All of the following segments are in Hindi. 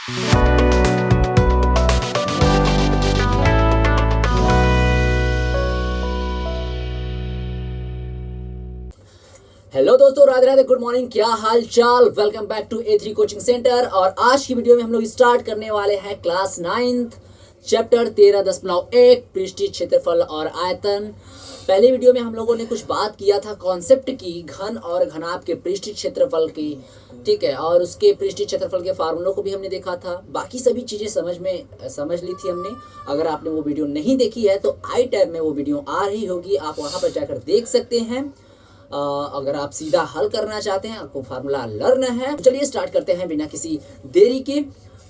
हेलो दोस्तों, राधे राधे, गुड मॉर्निंग, क्या हाल चाल। Welcome back to A3 coaching centre. और आज की वीडियो में हम लोग स्टार्ट करने वाले हैं क्लास 9th चैप्टर 13.1 पृष्ठीय क्षेत्रफल और आयतन। पहले वीडियो में हम लोगों ने कुछ बात किया था कॉन्सेप्ट की, घन और घनाभ के पृष्ठीय क्षेत्रफल की, ठीक है, और उसके पृष्ठीय क्षेत्रफल के फार्मूलों को भी हमने देखा था। बाकी सभी चीज़ें समझ ली थी हमने। अगर आपने वो वीडियो नहीं देखी है तो आई टैब में वो वीडियो आ रही होगी, आप वहाँ पर जाकर देख सकते हैं। अगर आप सीधा हल करना चाहते हैं, आपको फार्मूला लर्न है, तो चलिए स्टार्ट करते हैं बिना किसी देरी के।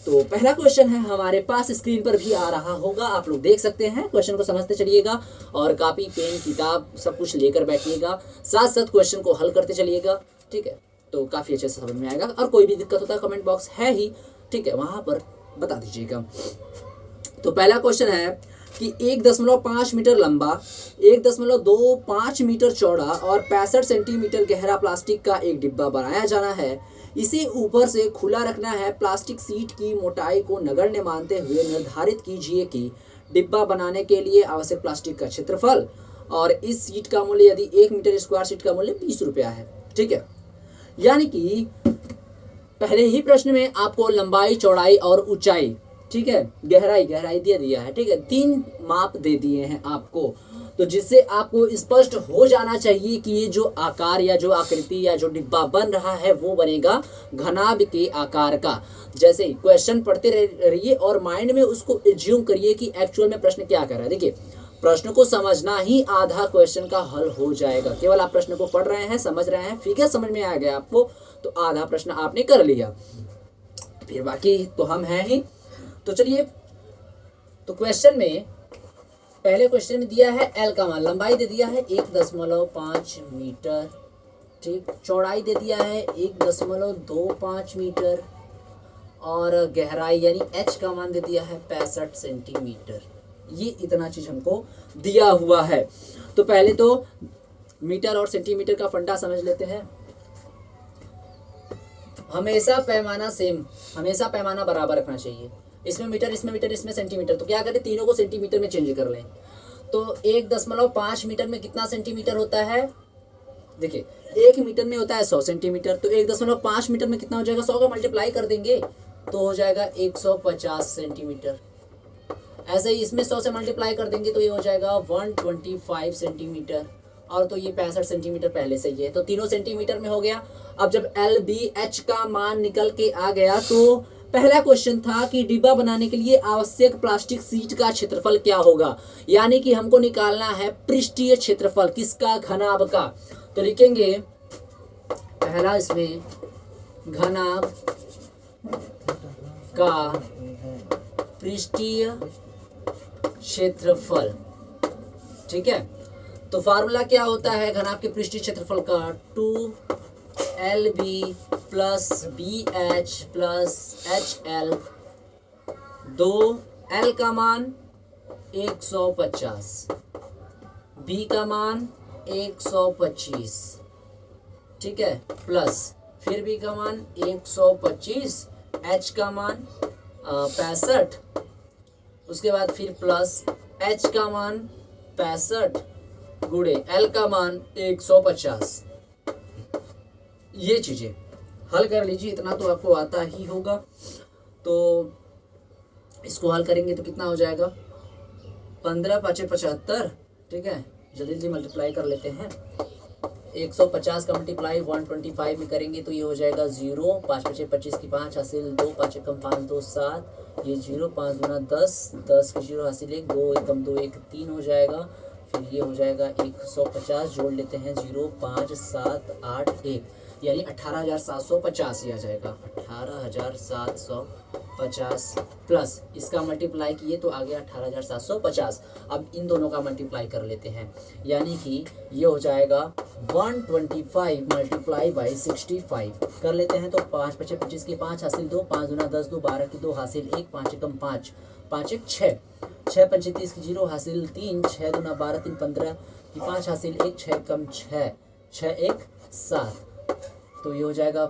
तो पहला क्वेश्चन है हमारे पास, स्क्रीन पर भी आ रहा होगा, आप लोग देख सकते हैं। क्वेश्चन को समझते चलिएगा और कॉपी पेन किताब सब कुछ लेकर बैठिएगा, साथ साथ क्वेश्चन को हल करते चलिएगा, ठीक है। तो काफ़ी अच्छे से समझ में आएगा। और कोई भी दिक्कत होता है कमेंट बॉक्स है ही, ठीक है, वहाँ पर बता दीजिएगा। तो पहला क्वेश्चन है कि 1.5 मीटर लंबा, 1.25 मीटर चौड़ा और 65 सेंटीमीटर गहरा प्लास्टिक का एक डिब्बा बनाया जाना है। इसे ऊपर से खुला रखना है। प्लास्टिक सीट की मोटाई को नगण्य मानते हुए निर्धारित कीजिए कि डिब्बा बनाने के लिए आवश्यक प्लास्टिक का क्षेत्रफल। और इस सीट का मूल्य, यदि 1 मीटर स्क्वायर सीट का मूल्य 20 रुपया है, ठीक है। यानी कि पहले ही प्रश्न में आपको लंबाई, चौड़ाई और ऊंचाई, ठीक है, गहराई दे दिया है, ठीक है, 3 माप दे दिए हैं आपको। तो जिससे आपको स्पष्ट हो जाना चाहिए कि ये जो आकार या जो आकृति या जो डिब्बा बन रहा है वो बनेगा घनाभ के आकार का। जैसे क्वेश्चन पढ़ते रहिए और माइंड में उसको एज्यूम करिए कि एक्चुअल में प्रश्न क्या कर रहा है। देखिए, प्रश्न को समझना ही आधा क्वेश्चन का हल हो जाएगा। केवल आप प्रश्न को पढ़ रहे हैं, समझ रहे हैं, फिगर समझ में आ गया आपको, तो आधा प्रश्न आपने कर लिया, फिर बाकी तो हम हैं ही। तो चलिए, तो क्वेश्चन में, पहले क्वेश्चन में दिया है एल का मान, लंबाई दे दिया है 1.5 मीटर, ठीक, चौड़ाई दे दिया है 1.25 मीटर और गहराई यानी एच का मान दे दिया है 65 सेंटीमीटर। ये इतना चीज हमको दिया हुआ है। तो पहले तो मीटर और सेंटीमीटर का फंडा समझ लेते हैं। हमेशा पैमाना बराबर रखना चाहिए। इसमें मीटर, इसमें मीटर, इसमें सेंटीमीटर, तो क्या करें, तीनों को सेंटीमीटर में चेंज कर लें। तो 1.5 मीटर में कितना सेंटीमीटर होता है, देखिए 1 मीटर में होता है 100 सेंटीमीटर। तो 1.5 मीटर में कितना हो जाएगा, 100 का मल्टीप्लाई कर देंगे तो हो जाएगा 150 सेंटीमीटर। ऐसे ही इसमें 100 से मल्टीप्लाई कर देंगे तो ये हो जाएगा 125 सेंटीमीटर। और तो ये 65 सेंटीमीटर पहले से ही है, तो तीनों सेंटीमीटर में हो गया। अब जब LBH का मान निकल के आ गया तो पहला क्वेश्चन था कि डिब्बा बनाने के लिए आवश्यक प्लास्टिक सीट का क्षेत्रफल क्या होगा। यानी कि हमको निकालना है पृष्ठीय क्षेत्रफल, किसका, घनाभ का। तो लिखेंगे पहला इसमें घनाभ का पृष्ठीय क्षेत्रफल, ठीक है। तो फार्मूला क्या होता है घनाभ के पृष्ठीय क्षेत्रफल का, 2LB plus BH plus HL। 2L का मान 150, B का मान 125, ठीक है, प्लस फिर B का मान 125, H का मान 65, उसके बाद फिर प्लस H का मान 65 गुणे L का मान 150। ये चीज़ें हल कर लीजिए, इतना तो आपको आता ही होगा। तो इसको हल करेंगे तो कितना हो जाएगा, 15 5 75, ठीक है। जल्दी जल्दी मल्टीप्लाई कर लेते हैं। 150 का मल्टीप्लाई 125 में करेंगे तो ये हो जाएगा 0, 5 5 25 की 5 हासिल 2, 5 एकम 5 2 7, ये 0, 5 दूना 10, 10 की 0 हासिल 1, 2 एकम 2 1 3 हो जाएगा। फिर ये हो जाएगा 150, जोड़ लेते हैं 0 5 7 8 1, यानी 18,750 ही आ जाएगा। 18,750 प्लस इसका मल्टीप्लाई किए तो आ गया 18,750। अब इन दोनों का मल्टीप्लाई कर लेते हैं, यानी कि ये हो जाएगा 125 मल्टीप्लाई बाई 65 कर लेते हैं। तो 5 5 25 की 5 हासिल 2, 5 दूना 10 2 12 की 2 हासिल 1, 5 एकम 5 5 1 6, 6 5 30 की 0 हासिल 3, 6 दूना 12 3 15 की 5 हासिल 1, 6 कम 6 6 1 7, तो ये हो जाएगा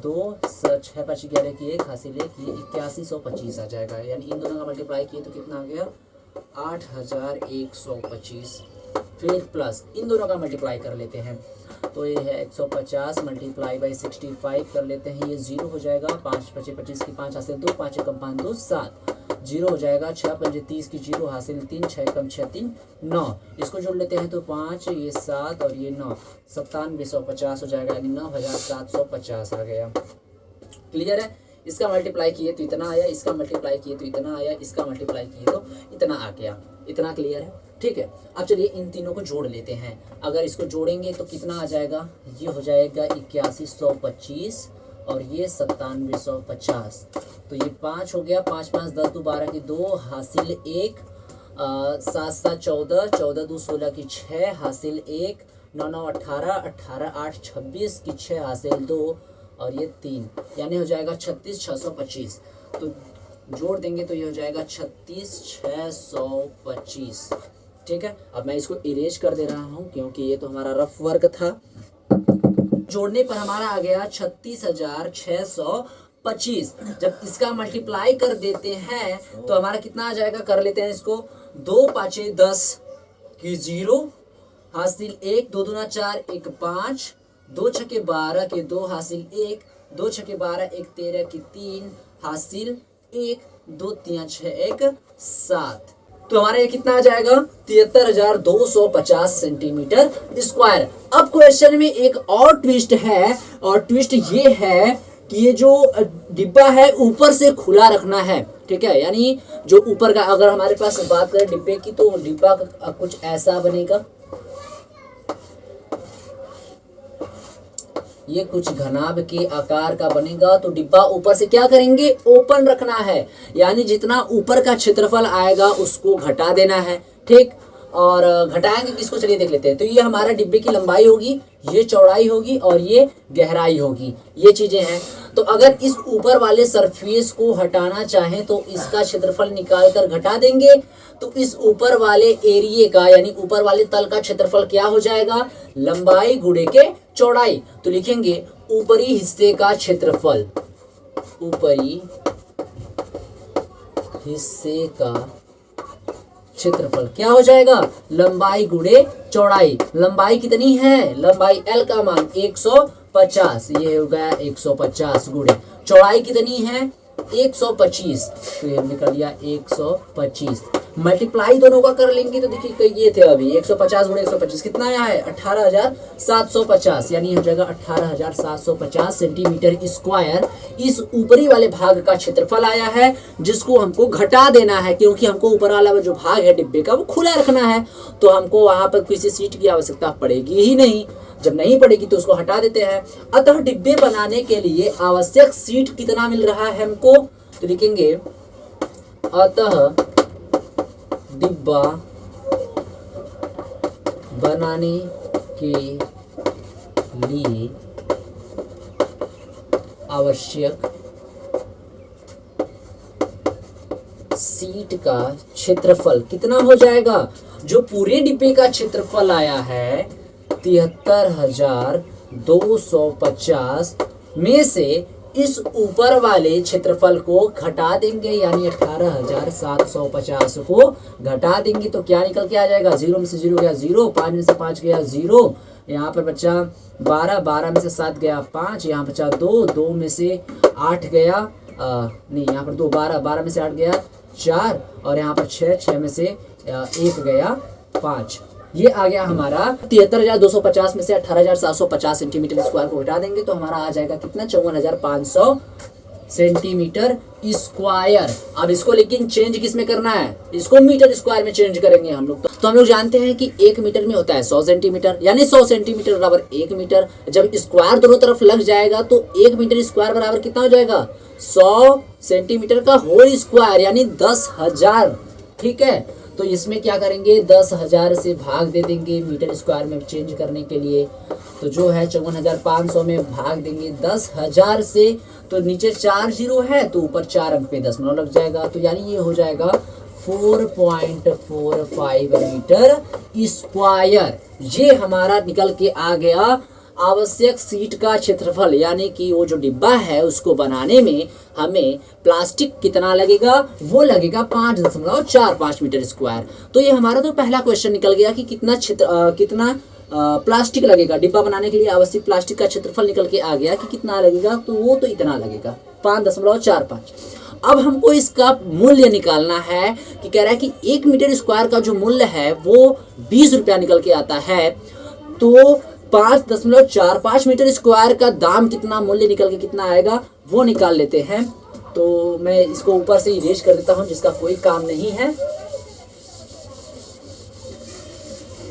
2 6 5 11 की 1 हासिल 1 ये 8125 आ जाएगा। यानी इन दोनों का मल्टीप्लाई किए तो कितना आ गया 8125। फिर प्लस इन दोनों का मल्टीप्लाई कर लेते हैं तो ये है 150 मल्टीप्लाई बाई 65 कर लेते हैं, ये 0 हो जाएगा। 5 5 25 की 5 हासिल 2, 5 कम 5 2 7, 0 हो जाएगा। 6 5 30 की 0 हासिल 3, 6 कम 6 3 9। इसको जोड़ लेते हैं तो 5 ये 7 और ये 9, 9750 हो जाएगा, यानी 9750 आ गया। क्लियर है? इसका मल्टीप्लाई किए तो इतना आया, इसका मल्टीप्लाई किए तो इतना आया, इसका मल्टीप्लाई किए तो इतना आ गया। इतना क्लियर है? ठीक है। अब चलिए इन तीनों को जोड़ लेते हैं। अगर इसको जोड़ेंगे तो कितना आ जाएगा, ये हो जाएगा 8125 और ये 9750। तो ये 5 हो गया, 5 5 10 2 12 की 2 हासिल 1, 7 7 14, 14 2 16 की 6 हासिल 1, 9 9 18, 18 8 26 की 6 हासिल 2 और ये 3, यानी हो जाएगा 36625। तो जोड़ देंगे तो ये हो जाएगा 36625। ठीक है। अब मैं इसको इरेज कर दे रहा हूँ क्योंकि ये तो हमारा रफ वर्क था। जोड़ने पर हमारा आ गया 36625। जब इसका मल्टीप्लाई कर देते हैं तो हमारा कितना आ जाएगा, कर लेते हैं इसको। 2 5 10 की 0 हासिल 1, 2 दूना 4 1 5, 2 6 12 के 2 हासिल 1, 2 6 12 1 13 की 3 हासिल 1, 2 3 6 1 7। तो हमारा ये कितना आ जाएगा 73,250 सेंटीमीटर स्क्वायर। अब क्वेश्चन में एक और ट्विस्ट है, और ट्विस्ट ये है कि ये जो डिब्बा है ऊपर से खुला रखना है। ठीक है, यानी जो ऊपर का, अगर हमारे पास बात करें डिब्बे की तो डिब्बा कुछ ऐसा बनेगा, ये कुछ घनाभ के आकार का बनेगा। तो डिब्बा ऊपर से क्या करेंगे, ओपन रखना है, यानी जितना ऊपर का क्षेत्रफल आएगा उसको घटा देना है। ठीक, और घटाएंगे किसको, चलिए देख लेते हैं। तो ये हमारा डिब्बे की लंबाई होगी, ये चौड़ाई होगी और ये गहराई होगी, ये चीजें हैं। तो अगर इस ऊपर वाले सरफेस को हटाना चाहें तो इसका क्षेत्रफल निकाल कर घटा देंगे, तो इस ऊपर वाले एरिए का, यानी ऊपर वाले तल का क्षेत्रफल क्या हो जाएगा, लंबाई गुणे के चौड़ाई। तो लिखेंगे ऊपरी हिस्से का क्षेत्रफल, ऊपरी हिस्से का क्षेत्रफल क्या हो जाएगा, लंबाई गुणे चौड़ाई। लंबाई कितनी है, लंबाई L का मान 150, ये हो गया 150 गुणे चौड़ाई कितनी है 125, तो ये निकल गया 125। मल्टीप्लाई दोनों का कर लेंगे तो देखिए ये थे अभी 150 गुणे 125 कितना आया है 18,750, यानी हो जाएगा 18,750 सेंटीमीटर स्क्वायर इस ऊपरी वाले भाग का क्षेत्रफल आया है, जिसको हमको घटा देना है क्योंकि हमको ऊपर वाला जो भाग है डिब्बे का वो खुला रखना है। तो हमको वहां पर किसी सीट की आवश्यकता पड़ेगी ही नहीं, जब नहीं पड़ेगी तो उसको हटा देते हैं। अतः डिब्बे बनाने के लिए आवश्यक सीट कितना मिल रहा है हमको, तो लिखेंगे अतः डिब्बा बनाने के लिए आवश्यक सीट का क्षेत्रफल कितना हो जाएगा, जो पूरे डिब्बे का क्षेत्रफल आया है 73,250 में से इस ऊपर वाले क्षेत्रफल को घटा देंगे, यानी 18,750 को घटा देंगे तो क्या निकल के आ जाएगा, 0 में से 0 गया 0, 5 में से 5 गया 0, यहाँ पर बचा 12, 12 में से 7 गया 5, यहाँ बचा 2, 2 में से 8 गया नहीं यहाँ पर 2, 12, 12 में से 8 गया 4 और यहाँ पर 6, 6 में से 1 गया 5। ये आ गया हमारा 73,250 में से 18,750 सेंटीमीटर स्क्वायर को हटा देंगे तो हमारा आ जाएगा कितना 54,500 सेंटीमीटर स्क्वायर। अब इसको लेकिन चेंज किस में करना है, इसको मीटर स्क्वायर में चेंज करेंगे हम लोग। तो हम लोग जानते हैं कि 1 मीटर में होता है 100 सेंटीमीटर, यानी 100 सेंटीमीटर बराबर 1 मीटर। जब स्क्वायर दोनों तरफ लग जाएगा तो 1 मीटर स्क्वायर बराबर कितना हो जाएगा 100 सेंटीमीटर का होल स्क्वायर, यानी 10,000। ठीक है, तो इसमें क्या करेंगे 10,000 से भाग दे देंगे मीटर स्क्वायर में चेंज करने के लिए, तो जो है 54,500 में भाग देंगे 10,000 से, तो नीचे 4 0 है तो ऊपर 4 अंक पे 10 लग जाएगा, तो यानी ये हो जाएगा 4.45 मीटर स्क्वायर। ये हमारा निकल के आ गया आवश्यक सीट का क्षेत्रफल यानी कि वो जो डिब्बा है उसको बनाने में हमें प्लास्टिक कितना लगेगा, वो लगेगा 5.45 मीटर स्क्वायर। तो ये हमारा तो पहला क्वेश्चन निकल गया कि कितना प्लास्टिक लगेगा डिब्बा बनाने के लिए। आवश्यक प्लास्टिक का क्षेत्रफल निकल के आ गया कि कितना लगेगा, तो वो तो इतना लगेगा 5.45। अब हमको इसका मूल्य निकालना है कि कह रहा है कि 1 मीटर स्क्वायर का जो मूल्य है वो 20 रुपया निकल के आता है। तो 5.45 मीटर स्क्वायर का दाम कितना, मूल्य निकल के कितना आएगा वो निकाल लेते हैं। तो मैं इसको ऊपर से इरेज कर देता हूं जिसका कोई काम नहीं है।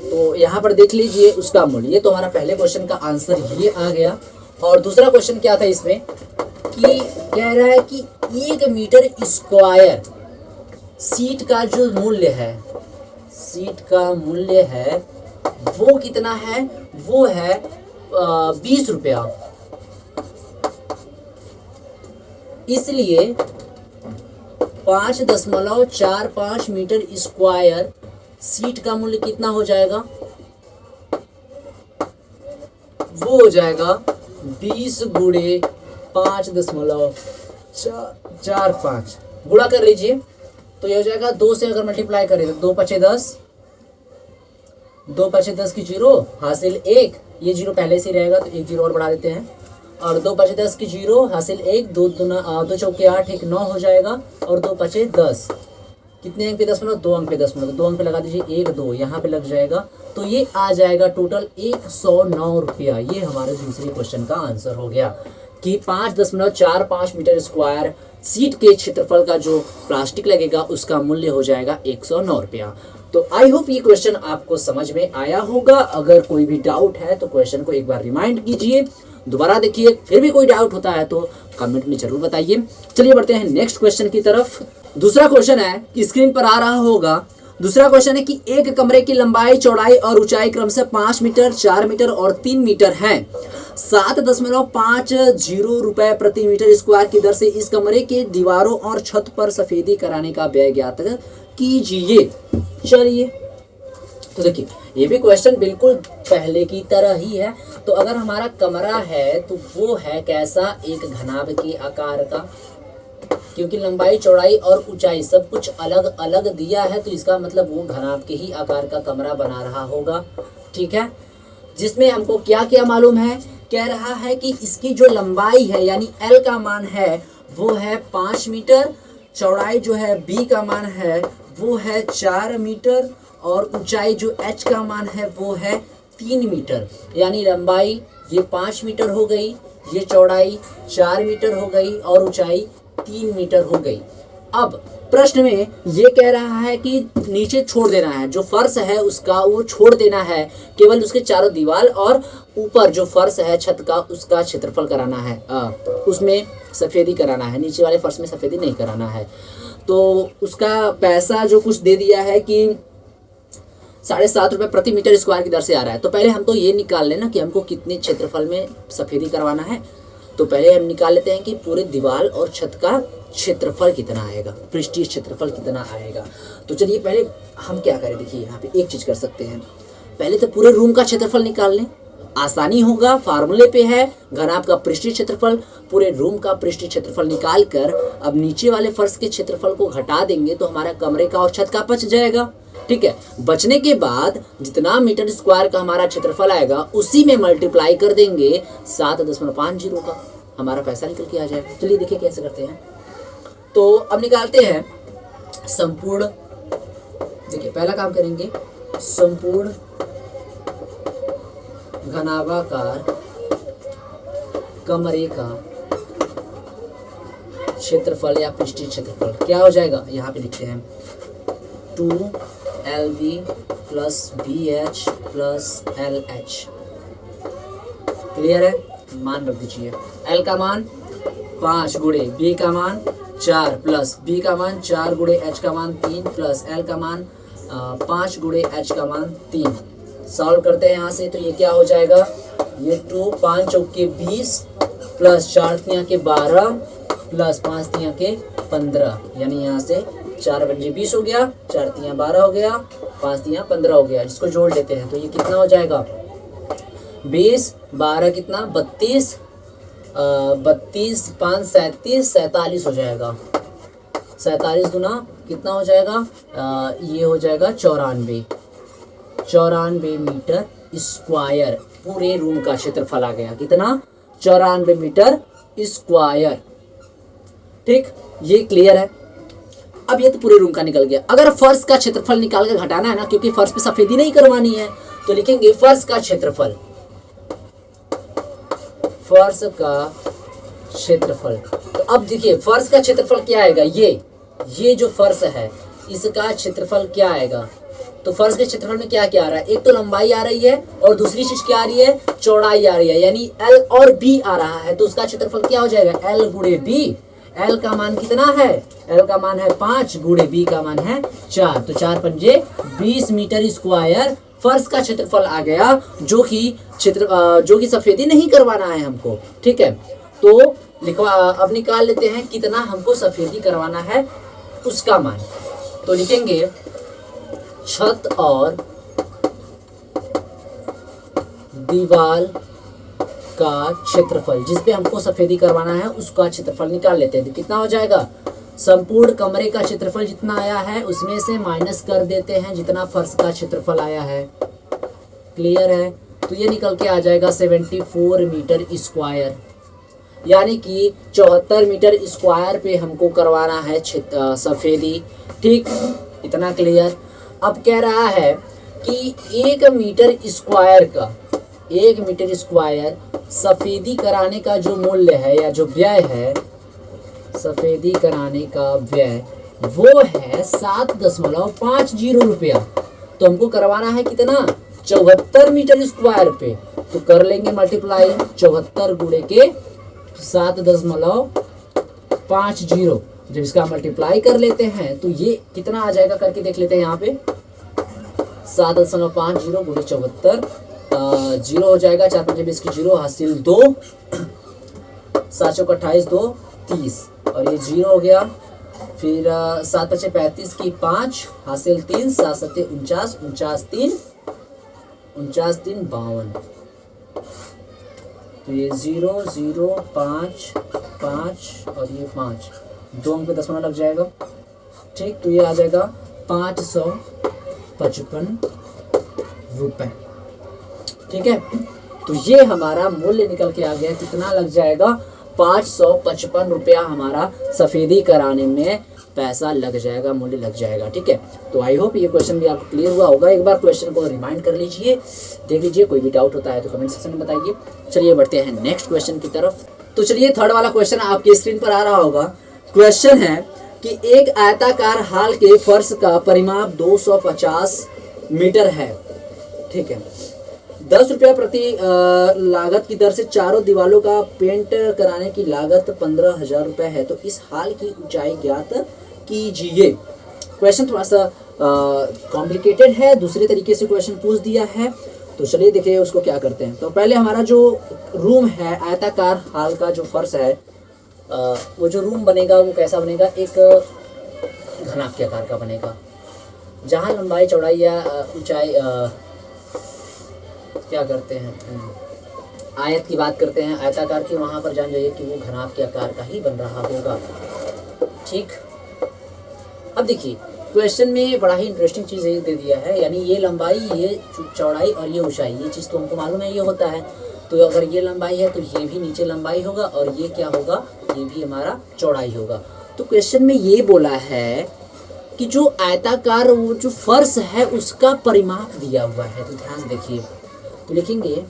तो यहाँ पर देख लीजिए उसका मूल्य, ये तो हमारा पहले क्वेश्चन का आंसर ये आ गया। और दूसरा क्वेश्चन क्या था इसमें कि कह रहा है कि 1 मीटर स्क्वायर सीट का जो मूल्य है, सीट का मूल्य है वो कितना है, वो है 20 रुपया। इसलिए 5.45 मीटर स्क्वायर सीट का मूल्य कितना हो जाएगा, वो हो जाएगा 20 गुणे 5.45 गुणा कर लीजिए तो ये हो जाएगा 2 से अगर मल्टीप्लाई करें तो 2 पचे 10, 2 पचे 10 की 0 हासिल 1, ये 0 पहले से ही रहेगा तो 1 0 और बढ़ा देते हैं। और 2 पचे 10 की 0 हासिल 1, 2 चौके 8, 1 9 हो जाएगा। और 2 पचे 10, कितने अंक पे 10 मिनट, 2 अंक पे 10 मिनट, तो 2 अंक पे लगा दीजिए 1 2 यहाँ पे लग जाएगा। तो ये आ जाएगा टोटल 109 रुपया। ये हमारे दूसरे क्वेश्चन का आंसर हो गया कि 5.45 मीटर स्क्वायर सीट के क्षेत्रफल का जो प्लास्टिक लगेगा उसका मूल्य हो जाएगा 109 रुपया। तो आई होप ये क्वेश्चन आपको समझ में आया होगा। अगर कोई भी डाउट है तो क्वेश्चन को एक बार रिमाइंड कीजिए, दोबारा देखिए, फिर भी कोई डाउट होता है तो कमेंट में जरूर बताइए। चलिए बढ़ते हैं नेक्स्ट क्वेश्चन की तरफ। दूसरा क्वेश्चन है कि स्क्रीन पर आ रहा होगा। दूसरा क्वेश्चन है कि एक कमरे की लंबाई, चौड़ाई और ऊंचाई क्रमशः 5 मीटर, 4 मीटर और 3 मीटर है। 7.50 रुपए प्रति मीटर स्क्वायर की दर से इस कमरे के दीवारों और छत पर सफेदी कराने का व्यय ज्ञात कीजिए। चलिए तो देखिए ये भी क्वेश्चन बिल्कुल पहले की तरह ही है। तो अगर हमारा कमरा है तो वो है कैसा, एक घनाभ के आकार का, क्योंकि लंबाई, चौड़ाई और ऊंचाई सब कुछ अलग अलग दिया है तो इसका मतलब वो घनाभ के ही आकार का कमरा बना रहा होगा। ठीक है, जिसमें हमको क्या क्या मालूम है, कह रहा है कि इसकी जो लंबाई है यानी L का मान है वो है 5 मीटर, चौड़ाई जो है B का मान है वो है 4 मीटर और ऊंचाई जो H का मान है वो है 3 मीटर। यानी लंबाई ये 5 मीटर हो गई, ये चौड़ाई 4 मीटर हो गई और ऊंचाई 3 मीटर हो गई। अब प्रश्न में ये कह रहा है कि नीचे छोड़ देना है, जो फर्श है उसका वो छोड़ देना है, केवल उसके चारों दीवार और ऊपर जो फर्श है छत का उसका क्षेत्रफल कराना है, उसमें सफ़ेदी कराना है, नीचे वाले फर्श में सफ़ेदी नहीं कराना है। तो उसका पैसा जो कुछ दे दिया है कि 7.5 रुपये प्रति मीटर स्क्वायर की दर से आ रहा है। तो पहले हम तो ये निकाल लेना कि हमको कितने क्षेत्रफल में सफ़ेदी करवाना है। तो पहले हम निकाल लेते हैं कि पूरे दीवार और छत का क्षेत्रफल कितना आएगा, पृष्ठीय क्षेत्रफल कितना आएगा। तो चलिए पहले हम क्या करें, देखिए यहाँ पे एक चीज़ कर सकते हैं, पहले तो पूरे रूम का क्षेत्रफल निकाल लें, आसानी होगा। फार्मूले पे है घनाभ का पृष्ठीय क्षेत्रफल, पूरे रूम का पृष्ठीय क्षेत्रफल निकाल कर अब नीचे वाले फर्श के क्षेत्रफल को घटा देंगे तो हमारा कमरे का और छत का बच जाएगा। ठीक है, बचने के बाद जितना मीटर स्क्वायर का हमारा क्षेत्रफल आएगा उसी में मल्टीप्लाई कर देंगे 7.50 का, हमारा पैसा निकल के आ जाएगा। चलिए देखिए कैसे करते हैं। तो अब निकालते हैं संपूर्ण, देखिए पहला काम करेंगे संपूर्ण घनाभाकार कमरे का क्षेत्रफल या पृष्ठीय क्षेत्रफल क्या हो जाएगा, यहाँ पे लिखते हैं 2LB plus BH plus LH। Clear है, मान रख दीजिए। L का मान 5 गुणे B का मान 4 प्लस B का मान 4 गुणे H का मान 3 प्लस L का मान 5 गुणे H का मान 3। सॉल्व करते हैं यहाँ से, तो ये क्या हो जाएगा, ये 2 5 चौके 20 प्लस 4 तियां के 12 प्लस 5 तियां के 15, यानी यहाँ से 4 बजे 20 हो गया, 4 तियां 12 हो गया, 5 तियां 15 हो गया। इसको जोड़ लेते हैं तो ये कितना हो जाएगा 20 12 कितना 32, 32 5 37 47 हो जाएगा। 47 गुना कितना हो जाएगा, ये हो जाएगा 94 मीटर स्क्वायर। पूरे रूम का क्षेत्रफल आ गया कितना, 94 मीटर स्क्वायर। ठीक, ये क्लियर है। अब ये तो पूरे रूम का निकल गया। अगर फर्श का क्षेत्रफल निकाल कर घटाना है ना, क्योंकि फर्श पे सफेदी नहीं करवानी है, तो लिखेंगे फर्श का क्षेत्रफल। फर्श का क्षेत्रफल, तो अब देखिए फर्श का क्षेत्रफल क्या आएगा, ये जो फर्श है इसका क्षेत्रफल क्या आएगा। तो फर्श के क्षेत्रफल में क्या क्या आ रहा है, एक तो लंबाई आ रही है और दूसरी चीज क्या आ रही है, चौड़ाई आ रही है, यानी L और B आ रहा है। तो उसका क्षेत्रफल क्या हो जाएगा, L गुणे B। L का मान कितना है, L का मान है 5 गुणे B का मान है 4। तो 4 पंजे 20 मीटर स्क्वायर फर्श का क्षेत्रफल आ गया, जो कि सफेदी नहीं करवाना है हमको। ठीक है, तो अब निकाल लेते हैं कितना हमको सफेदी करवाना है उसका मान। तो लिखेंगे छत और दीवार का क्षेत्रफल, जिस पे हमको सफेदी करवाना है उसका क्षेत्रफल निकाल लेते हैं। तो कितना हो जाएगा, संपूर्ण कमरे का क्षेत्रफल जितना आया है उसमें से माइनस कर देते हैं जितना फर्श का क्षेत्रफल आया है। क्लियर है, तो ये निकल के आ जाएगा 74 मीटर स्क्वायर, यानी कि 74 मीटर स्क्वायर पे हमको करवाना है सफेदी। ठीक, इतना क्लियर। अब कह रहा है कि 1 मीटर स्क्वायर सफेदी कराने का जो मूल्य है या जो व्यय है, सफेदी कराने का व्यय वो है 7.50 रुपया। तो हमको करवाना है कितना, 74 मीटर स्क्वायर पे। तो कर लेंगे मल्टीप्लाई, 74 गुणे के 7.50। जब इसका मल्टीप्लाई कर लेते हैं तो ये कितना आ जाएगा करके देख लेते हैं। यहाँ पे 7.50 गुणे 74, 0 हो जाएगा, 4 5 20 की 0 हासिल 2, 7 चौक 28 2 30 और ये 0 हो गया। फिर 7 5 35 की 5 हासिल 3, 7 7 49, 49 3 52। तो ये 0 0 5 5 और ये 5, 2 अंक पे 10 लग जाएगा। ठीक, तो ये आ जाएगा 555 रुपए। ठीक है, तो ये हमारा मूल्य निकल के आ गया, कितना लग जाएगा, 555 रुपया हमारा सफेदी कराने में पैसा लग जाएगा, मूल्य लग जाएगा। ठीक है, तो आई होप ये क्वेश्चन भी आपको क्लियर हुआ होगा। एक बार क्वेश्चन को रिमाइंड कर लीजिए, देख लीजिए, कोई भी डाउट होता है तो कमेंट सेक्शन में बताइए। चलिए बढ़ते हैं नेक्स्ट क्वेश्चन की तरफ। तो चलिए थर्ड वाला क्वेश्चन आपकी स्क्रीन पर आ रहा होगा। क्वेश्चन है कि एक आयताकार हॉल के फर्श का परिमाप 250 मीटर है। ठीक है, 10 रुपया प्रति लागत की दर से चारों दीवारों का पेंट कराने की लागत 15,000 रुपये है। तो इस हॉल की ऊंचाई ज्ञात कीजिए। क्वेश्चन थोड़ा सा कॉम्प्लिकेटेड है, दूसरे तरीके से क्वेश्चन पूछ दिया है। तो चलिए देखिए उसको क्या करते हैं। तो पहले हमारा जो रूम है, आयताकार हॉल का जो फर्श है, वो जो रूम बनेगा वो कैसा बनेगा, एक घनाभ के आकार का बनेगा, जहाँ लंबाई चौड़ाई या ऊंचाई क्या करते हैं, आयत की बात करते हैं, आयताकार की, वहाँ पर जान जाइए कि वो घनाभ के आकार का ही बन रहा होगा। ठीक, अब देखिए क्वेश्चन में बड़ा ही इंटरेस्टिंग चीज़ ये दे दिया है, यानी ये लंबाई, ये चौड़ाई और ये ऊंचाई, ये चीज़ तो हमको मालूम है ये होता है। तो अगर ये लंबाई है तो ये भी नीचे लंबाई होगा और ये क्या होगा, ये भी हमारा चौड़ाई होगा। तो क्वेश्चन में ये बोला है कि जो आयताकार वो जो फर्श है उसका परिमाप दिया हुआ है। तो ध्यान से देखिए, तो लिखेंगे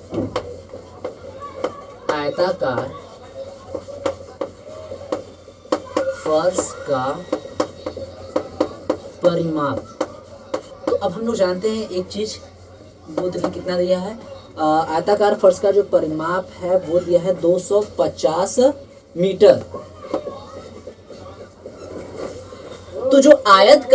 आयताकार फर्श का परिमाप। तो अब हम लोग जानते हैं एक चीज, वो देखिए कितना दिया है, आयताकार फर्श का जो परिमाप है वो दिया है 250 मीटर। तो जो आयत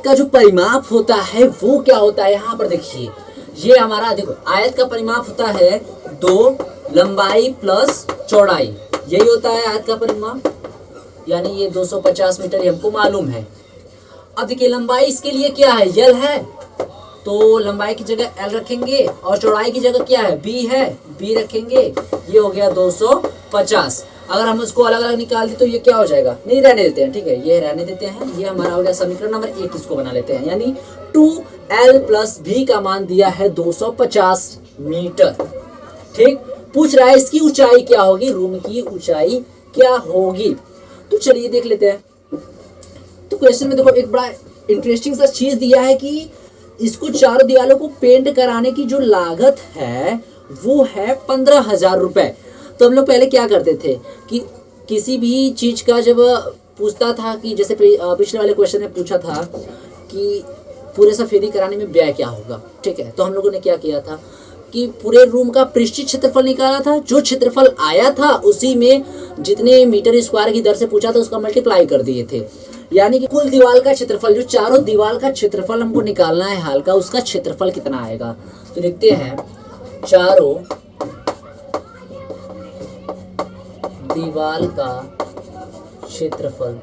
का जो परिमाप होता है वो क्या होता है, यहाँ पर देखिए, ये हमारा देखो आयत का परिमाप होता है 2 लंबाई प्लस चौड़ाई, यही होता है आयत का परिमाप, यानी ये 250 मीटर, ये हमको मालूम है। अब देखिए लंबाई इसके लिए क्या है, यल है, तो लंबाई की जगह L रखेंगे और चौड़ाई की जगह क्या है, B है, B रखेंगे। ये हो गया 250। अगर हम उसको अलग अलग निकाल दें तो ये क्या हो जाएगा, नहीं रहने देते हैं, ठीक है, ये रहने देते हैं। ये हमारा हो गया समीकरण नंबर 1, इसको बना लेते हैं। यानी 2L + B का मान दिया है 250 मीटर। ठीक, पूछ रहा है इसकी ऊंचाई क्या होगी, रूम की ऊंचाई क्या होगी। तो चलिए देख लेते हैं। तो क्वेश्चन में देखो एक बड़ा इंटरेस्टिंग सा चीज दिया है कि इसको चारों दीवारों को पेंट कराने की जो लागत है वो है 15,000 रुपए। तो हम लोग पहले क्या करते थे कि किसी भी चीज का जब पूछता था कि जैसे पिछले वाले क्वेश्चन में पूछा था कि पूरे सफेदी कराने में व्यय क्या होगा, ठीक है, तो हम लोगों ने क्या किया था कि पूरे रूम का पृष्ठीय क्षेत्रफल निकाला था। जो क्षेत्रफल आया था उसी में जितने मीटर स्क्वायर की दर से पूछा था उसका मल्टीप्लाई कर दिए थे। यानी कि कुल दीवार का क्षेत्रफल, जो चारों दीवार का क्षेत्रफल हमको निकालना है हाल का, उसका क्षेत्रफल कितना आएगा। तो लिखते हैं चारों दीवार का क्षेत्रफल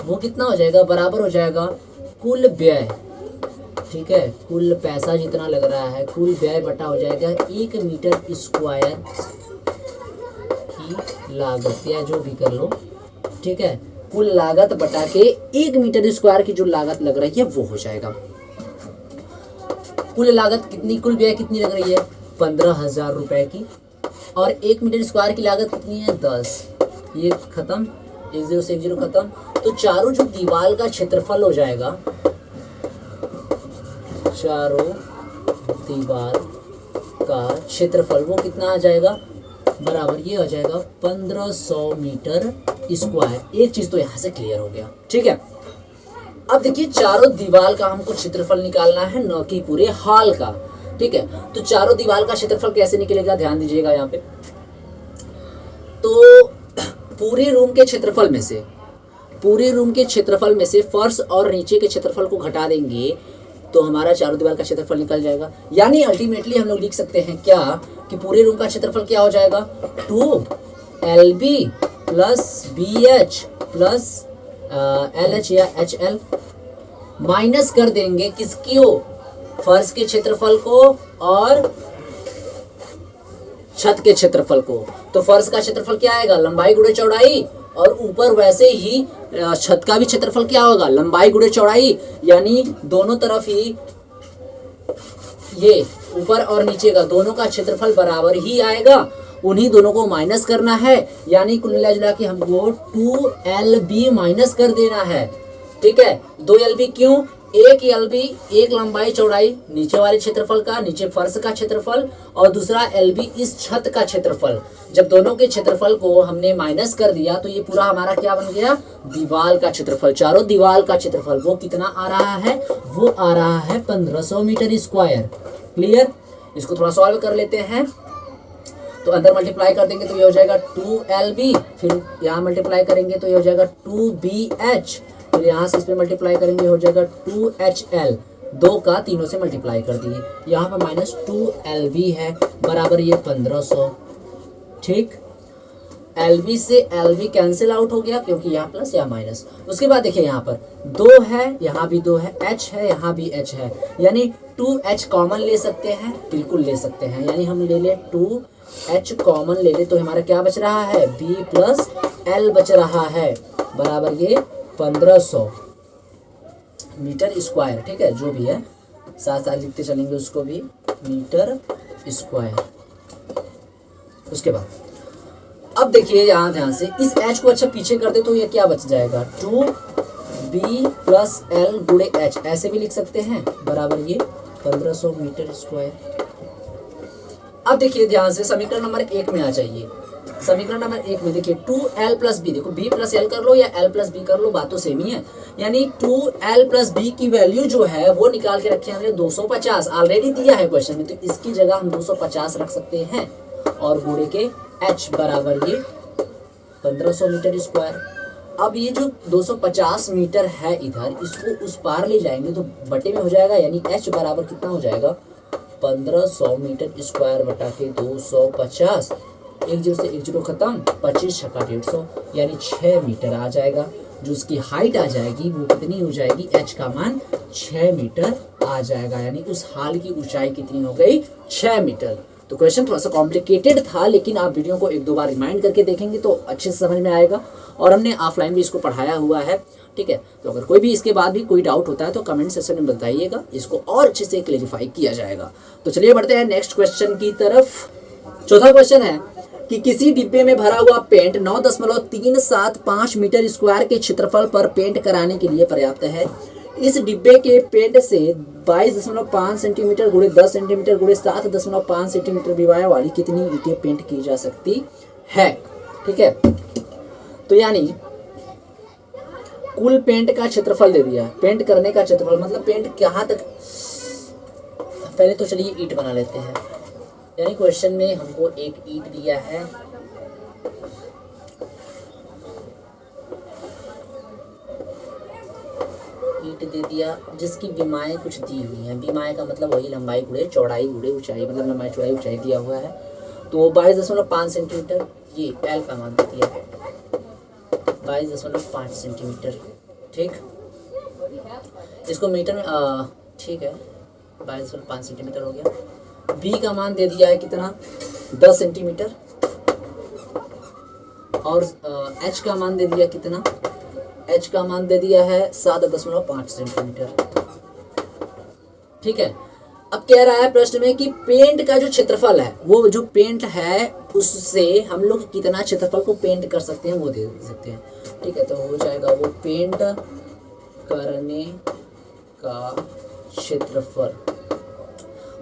वो कितना हो जाएगा, बराबर हो जाएगा कुल व्यय, ठीक है, कुल पैसा जितना लग रहा है कुल व्यय बटा हो जाएगा 1 मीटर स्क्वायर की लागत, या जो भी कर लो, ठीक है, कुल लागत बटा के 1 मीटर स्क्वायर की जो लागत लग रही है वो हो जाएगा। कुल लागत कितनी, कुल व्यय कितनी लग रही है 15,000 रुपए की, और 1 मीटर स्क्वायर की लागत कितनी है 10। ये खत्म, 1 0 से 1 0 खत्म। तो चारों जो दीवार का क्षेत्रफल हो जाएगा, चारों दीवार का क्षेत्रफल वो कितना आ जाएगा, बराबर ये आ जाएगा 1500 मीटर स्क्वायर। एक चीज तो यहां से क्लियर हो गया, ठीक है। अब देखिए चारों दीवार का हमको क्षेत्रफल निकालना है, न कि पूरे हॉल का, ठीक है। तो चारों दीवार का क्षेत्रफल कैसे निकलेगा, ध्यान दीजिएगा यहाँ पे। तो पूरे रूम के क्षेत्रफल में से, पूरे रूम के क्षेत्रफल में से फर्श और नीचे के क्षेत्रफल को घटा देंगे तो हमारा चारों दीवार का क्षेत्रफल निकल जाएगा। यानी अल्टीमेटली हम लोग लिख सकते हैं क्या कि पूरे रूम का क्षेत्रफल क्या हो जाएगा 2LB + BH + LH या HL, माइनस कर देंगे किसकी हो, फर्श के क्षेत्रफल को और छत के क्षेत्रफल को। तो फर्श का क्षेत्रफल क्या आएगा, लंबाई गुणे चौड़ाई, और ऊपर वैसे ही छत का भी क्षेत्रफल क्या होगा, लंबाई गुणे चौड़ाई। यानी दोनों तरफ ही ये ऊपर और नीचे का दोनों का क्षेत्रफल बराबर ही आएगा, उन्हीं दोनों को माइनस करना है। यानी कुल मिला जुला के हमको 2LB माइनस कर देना है, ठीक है। 2LB क्यों, 1LB, एक लंबाई चौड़ाई नीचे वाले क्षेत्रफल का, नीचे फर्श का क्षेत्रफल, और दूसरा LB इस छत का क्षेत्रफल। जब दोनों के क्षेत्रफल को हमने माइनस कर दिया तो ये पूरा हमारा क्या बन गया, दीवार का क्षेत्रफल। चारों दीवार का क्षेत्रफल वो कितना आ रहा है, वो आ रहा है 1500 मीटर स्क्वायर। क्लियर, इसको थोड़ा सॉल्व कर लेते हैं। तो अंदर मल्टीप्लाई कर देंगे तो ये हो जाएगा 2LB, फिर यहाँ मल्टीप्लाई करेंगे तो ये हो जाएगा 2BH, फिर यहाँ से इस पे मल्टीप्लाई करेंगे हो जाएगा 2HL। 2 का तीनों से मल्टीप्लाई कर दिए, यहाँ पर माइनस 2LB है, बराबर ये 1500, ठीक। LB से LB कैंसिल आउट हो गया क्योंकि यहाँ प्लस या माइनस। उसके बाद देखिए यहाँ पर 2 है, यहाँ भी 2 है, H है, यहाँ भी H है, यानी 2H कॉमन ले सकते हैं, बिल्कुल ले सकते हैं। यानी हम ले ले 2H कॉमन ले ले तो हमारा क्या बच रहा है, B + L बच रहा है, बराबर ये 1500 मीटर स्क्वायर, ठीक है। जो भी है साथ साथ लिखते चलेंगे उसको भी, मीटर स्क्वायर। उसके बाद अब देखिए यहाँ ध्यान से, इस H को अच्छा पीछे कर दे तो ये क्या बच जाएगा, 2B + L गुणे H, ऐसे भी लिख सकते हैं, बराबर ये 1500 मीटर स्क्वायर। अब देखिए ध्यान से समीकरण नंबर 1 में आ जाइए। समीकरण नंबर 1 में देखिए 2L + B, देखो B + L कर लो या L + B कर लो, बात तो सेम ही है। यानी 2L + B की वैल्यू जो है वो निकाल के रखे हमने 250, ऑलरेडी दिया है क्वेश्चन में, तो इसकी जगह हम 250 रख सकते हैं, और गुणे के H बराबर ये 1500 मीटर स्क्वायर। अब ये जो 250 मीटर है इधर, इसको उस पार ले जाएंगे तो बटे में हो जाएगा, यानी H बराबर कितना हो जाएगा 1500 मीटर स्क्वायर बटा के 250। 1 0 से 1 0 खत्म, 25 × 150, यानी 6 मीटर आ जाएगा। जो उसकी हाइट आ जाएगी वो कितनी हो जाएगी, h का मान 6 मीटर आ जाएगा, यानी उस हाल की ऊंचाई कितनी हो गई, 6 मीटर। तो क्वेश्चन थोड़ा सा कॉम्प्लिकेटेड था, लेकिन आप वीडियो को एक दो बार रिमाइंड करके देखेंगे तो अच्छे से समझ में आएगा, और हमने ऑफलाइन भी इसको पढ़ाया हुआ है, ठीक है। तो अगर कोई भी इसके बाद भी कोई डाउट होता है तो कमेंट सेक्शन में बताइएगा, इसको और अच्छे से क्लेरिफाई किया जाएगा। तो चलिए बढ़ते हैं नेक्स्ट क्वेश्चन की तरफ। चौथा क्वेश्चन है कि किसी डिब्बे में भरा हुआ पेंट 9.375 मीटर स्क्वायर के क्षेत्रफल पर पेंट कराने के लिए पर्याप्त है। इस डिब्बे के पेंट से 22.5 सेंटीमीटर गुणे 10 सेंटीमीटर गुणे 7.5 सेंटीमीटर विवाह वाली कितनी ईंटें पेंट की जा सकती है, ठीक है। तो यानी कुल पेंट का क्षेत्रफल दे दिया, पेंट करने का क्षेत्रफल मतलब पेंट कहाँ तक। पहले तो चलिए ईंट बना लेते हैं, यानी क्वेश्चन में हमको एक ईंट दिया है, ईंट दे दिया जिसकी बीमाएं कुछ दी हुई हैं। बीमाएं का मतलब वही लंबाई गुणे चौड़ाई गुणे ऊंचाई, मतलब लंबाई चौड़ाई ऊंचाई दिया हुआ है। तो 22.5 सेंटीमीटर ये एल का मान दिया है 22.5 सेंटीमीटर, ठीक। इसको मीटर में ठीक है 22.5 सेंटीमीटर हो गया। बी का मान दे दिया है कितना, 10 सेंटीमीटर, और एच का मान दे दिया कितना, एच का मान दे दिया है 7.5 सेंटीमीटर, ठीक है। अब कह रहा है प्रश्न में कि पेंट का जो क्षेत्रफल है, वो जो पेंट है उससे हम लोग कितना क्षेत्रफल को पेंट कर सकते हैं वो दे सकते हैं, ठीक है। तो हो जाएगा वो पेंट करने का क्षेत्रफल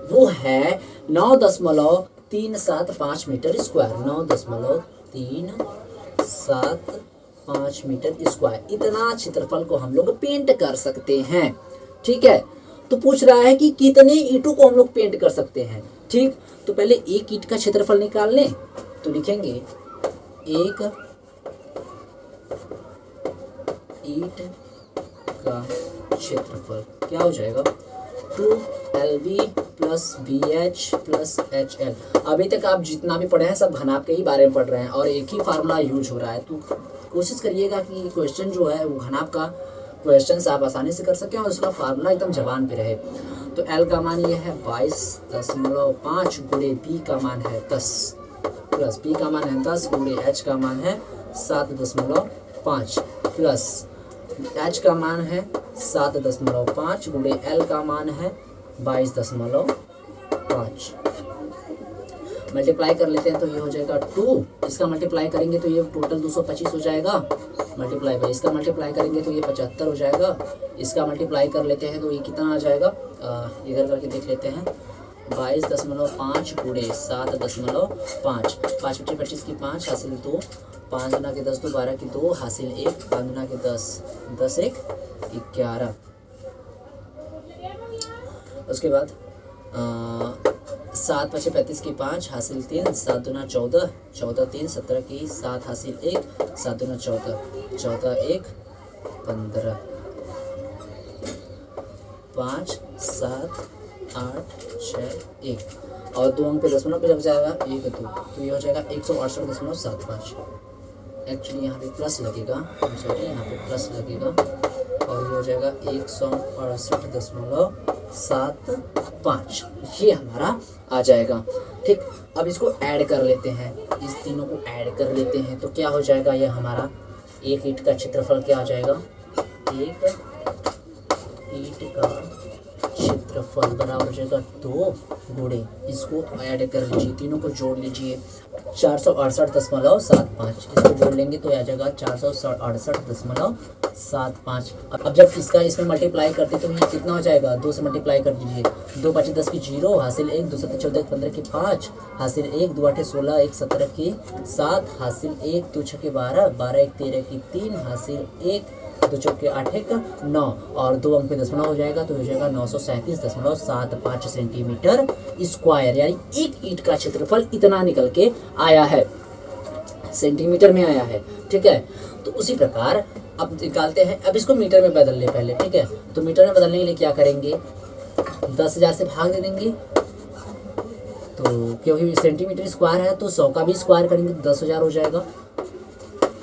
वो है 9.375 मीटर स्क्वायर, 9.375 मीटर स्क्वायर, इतना क्षेत्रफल को हम लोग पेंट कर सकते हैं, ठीक है। तो पूछ रहा है कि कितने ईंटों को हम लोग पेंट कर सकते हैं, ठीक। तो पहले एक ईंट का क्षेत्रफल निकाल लें, तो लिखेंगे एक ईंट का क्षेत्रफल क्या हो जाएगा, 2LB + BH + HL। अभी तक आप जितना भी पढ़े हैं सब घनाभ के ही बारे में पढ़ रहे हैं और एक ही फार्मूला यूज हो रहा है। तो कोशिश करिएगा कि क्वेश्चन जो है वो घनाभ का क्वेश्चन आप आसानी से कर सकें और उसका फार्मूला एकदम जबान पे रहे। तो L का मान ये है 22.5 गुणे B का मान है 10 प्लस B का मान है 10 गुणे H का मान है 7.5 प्लस H का मान है 7.5 गुणे L का मान है 22.5। मल्टीप्लाई कर लेते हैं तो ये हो जाएगा 2, इसका मल्टीप्लाई करेंगे तो ये टोटल 225 हो जाएगा, मल्टीप्लाई बाई इसका मल्टीप्लाई करेंगे तो ये 75 हो जाएगा, इसका मल्टीप्लाई कर लेते हैं तो ये कितना आ जाएगा, इधर करके देख लेते हैं 22.5 गुणे 7.5, 5 × 25 की 5 हासिल 2, 5 × 10 तो 12 की 2 हासिल 1, 5 × 10 10 1 11। उसके बाद 7 × 35 की 5 हासिल 3, 7 दूना 14, 14 3 17 की 7 हासिल 1, 7 दूना 14, 14 1 15, 5 7 8 6 1 और 2 अंक पे दशमलव पे लग जाएगा 1 2, तो ये हो जाएगा 168.75। एक्चुअली यहाँ पे प्लस लगेगा, सॉरी यहाँ पे प्लस लगेगा और ये हो जाएगा 168.75, ये हमारा आ जाएगा, ठीक। अब इसको ऐड कर लेते हैं, इस तीनों को ऐड कर लेते हैं तो क्या हो जाएगा, ये हमारा एक ईंट का क्षेत्रफल क्या हो जाएगा, एक ईंट का क्षेत्रफल बराबर हो जाएगा 2 गुणे, इसको ऐड कर लीजिए, तीनों को जोड़ लीजिए 468.75, इसको जोड़ लेंगे तो आ जाएगा 468.75। अब जब इसका इसमें मल्टीप्लाई करते तो ये कितना हो जाएगा, 2 से मल्टीप्लाई कर दीजिए, 2 × 5 10 की 0 हासिल 1, 2 7 14 15 की 5 हासिल 1, 2 8 16 1 17 की 7 हासिल 1, 2 6 12 12 1 13 की 3 हासिल 1, 2 चौके 8 1 9 और 2 अंक पे दशमलव हो जाएगा तो हो जाएगा 937.75 सेंटीमीटर स्क्वायर, यानी एक ईंट का क्षेत्रफल इतना निकल के आया है, सेंटीमीटर में आया है, ठीक है। तो उसी प्रकार अब निकालते हैं, अब इसको मीटर में बदल ले पहले, ठीक है। तो मीटर में बदलने के लिए क्या करेंगे, 10,000 से भाग दे देंगे, तो क्योंकि सेंटीमीटर स्क्वायर है तो 100 का भी स्क्वायर करेंगे तो 10,000 हो जाएगा,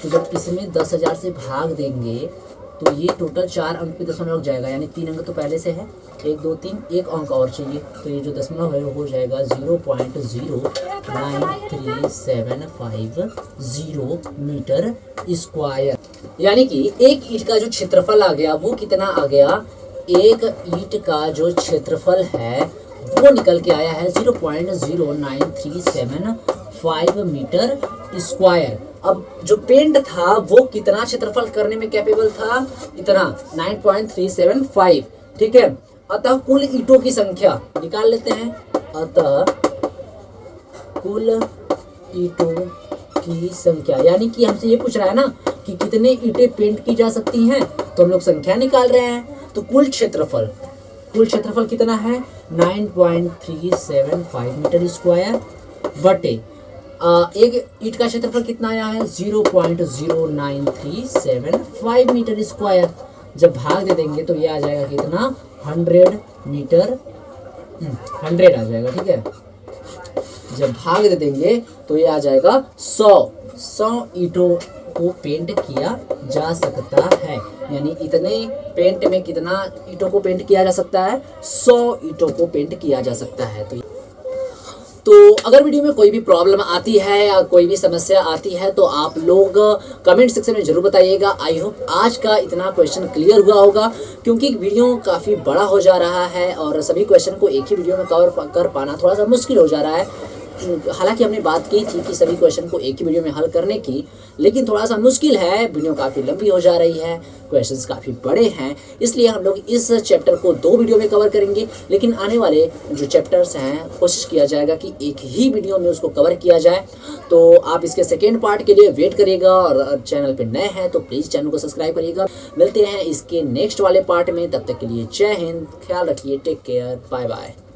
तो जब इसमें 10,000 से भाग देंगे तो ये टोटल 4 अंक पे दशमलव लग जाएगा, यानी 3 अंक तो पहले से है, 1 2 3, एक अंक और चाहिए, तो ये जो दशमलव है वो हो जाएगा 0.09375 मीटर स्क्वायर। यानी कि एक ईंट का जो क्षेत्रफल आ गया वो कितना आ गया, एक ईंट का जो क्षेत्रफल है वो निकल के आया है 0.09375 मीटर स्क्वायर। अब जो पेंट था वो कितना क्षेत्रफल करने में कैपेबल था, इतना 9.375, ठीक है। अतः कुल ईंटों की संख्या निकाल लेते हैं। अतः कुल ईंटों की संख्या, यानी कि हमसे ये पूछ रहा है ना कि कितने ईंटें पेंट की जा सकती हैं, तो हम लोग संख्या निकाल रहे हैं। तो कुल क्षेत्रफल कितना है 9.375 मीटर स्क्वायर बटे एक ईंट का क्षेत्रफल कितना आया है 0.09375 मीटर स्क्वायर। जब भाग दे देंगे तो ये आ जाएगा कितना 100 मीटर, 100 आ जाएगा, ठीक है। जब भाग दे देंगे तो ये आ जाएगा 100 ईंटों को पेंट किया जा सकता है, यानी इतने पेंट में कितना ईंटों को पेंट किया जा सकता है, 100 ईंटों को पेंट किया जा सकता है। तो अगर वीडियो में कोई भी प्रॉब्लम आती है या कोई भी समस्या आती है तो आप लोग कमेंट सेक्शन में जरूर बताइएगा। आई होप आज का इतना क्वेश्चन क्लियर हुआ होगा, क्योंकि वीडियो काफ़ी बड़ा हो जा रहा है और सभी क्वेश्चन को एक ही वीडियो में कवर कर पाना थोड़ा सा मुश्किल हो जा रहा है। हालांकि हमने बात की थी कि सभी क्वेश्चन को एक ही वीडियो में हल करने की, लेकिन थोड़ा सा मुश्किल है, वीडियो काफ़ी लंबी हो जा रही है, क्वेश्चंस काफ़ी बड़े हैं, इसलिए हम लोग इस चैप्टर को 2 वीडियो में कवर करेंगे। लेकिन आने वाले जो चैप्टर्स हैं कोशिश किया जाएगा कि एक ही वीडियो में उसको कवर किया जाए। तो आप इसके सेकेंड पार्ट के लिए वेट करिएगा, और चैनल पर नए हैं तो प्लीज़ चैनल को सब्सक्राइब करिएगा। मिलते हैं इसके नेक्स्ट वाले पार्ट में, तब तक के लिए जय हिंद, ख्याल रखिए, टेक केयर, बाय बाय।